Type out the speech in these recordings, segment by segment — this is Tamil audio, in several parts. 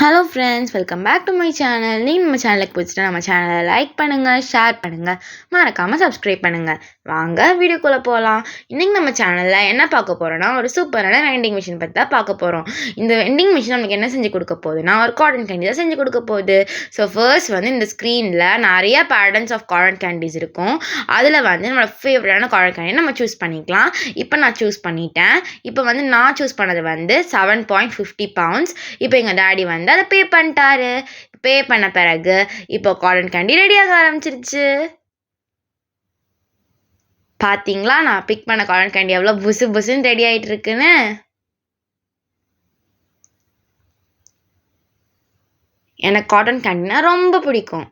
Hello friends, welcome back to my channel. நீங்கள் நம்ம சேனலுக்கு பிடிச்சிட்டா நம்ம சேனலை லைக் பண்ணுங்கள், ஷேர் பண்ணுங்கள், மறக்காமல் சப்ஸ்கிரைப் பண்ணுங்கள். வாங்க வீடியோக்குள்ளே போகலாம். இன்றைக்கி நம்ம சேனலில் என்ன பார்க்க போகிறோன்னா, ஒரு சூப்பரான வெண்டிங் மிஷின் பற்றி தான் பார்க்க போகிறோம். இந்த வெண்டிங் மிஷின் நமக்கு என்ன செஞ்சு கொடுக்க போகுதுன்னா, ஒரு காட்டன் கேண்டி தான் செஞ்சு கொடுக்க போகுது. ஸோ ஃபர்ஸ்ட் இந்த ஸ்க்ரீனில் நிறைய பேட்டர்ன்ஸ் ஆஃப் காட்டன் கேண்டீஸ் இருக்கும். அதில் நம்மளோட ஃபேவரட்டான காட்டன் கேண்டி நம்ம சூஸ் பண்ணிக்கலாம். இப்போ நான் சூஸ் பண்ணிட்டேன். இப்போ நான் சூஸ் பண்ணது 7.50 pounds. இப்போ எங்கள் டாடி அதை பே பண்ணிட்டாரு. பே பண்ண பிறகு இப்போ காட்டன் கேண்டி ரெடியாக ஆரம்பிச்சிருச்சு. பார்த்தீங்களா, நான் பிக் பண்ண காட்டன் கேண்டி எவ்வளோ புசு புசுன்னு ரெடி ஆகிட்டு இருக்குன்னு. எனக்கு காட்டன் கேண்டினா ரொம்ப பிடிக்கும்.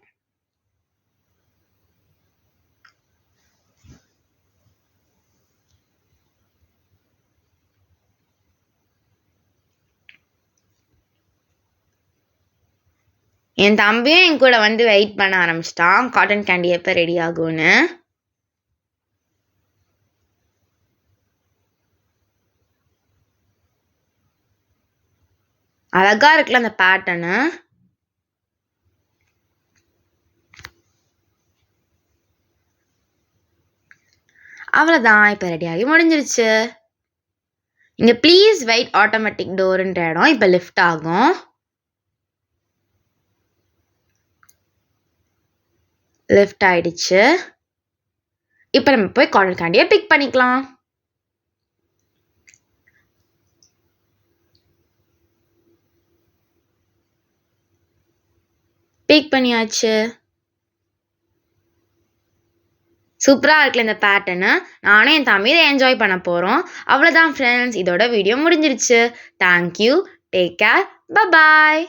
என் தம்பியும் என் கூட வெயிட் பண்ண ஆரம்பிச்சிட்டான், காட்டன் கேண்டி எப்போ ரெடி ஆகும்னு. அழகா இருக்குல்ல அந்த பேட்டர்னு. அவ்வளோதான், இப்போ ரெடியாகி முடிஞ்சிருச்சு. இங்கே ப்ளீஸ் வெயிட் ஆட்டோமேட்டிக் டோருன்ற இடம் இப்போ லிஃப்ட் ஆகும். லிஃப்ட் ஆயிடுச்சு. இப்போ நம்ம போய் காட்டன் கேண்டியை பிக் பண்ணிக்கலாம். பிக் பண்ணியாச்சு. சூப்பராக இருக்குல்ல இந்த பேட்டர்னு. நானும் என் தம்பி இதை என்ஜாய் பண்ண போகிறோம். அவ்வளோதான் ஃப்ரெண்ட்ஸ், இதோட வீடியோ முடிஞ்சிருச்சு. Thank you, take care, bye bye.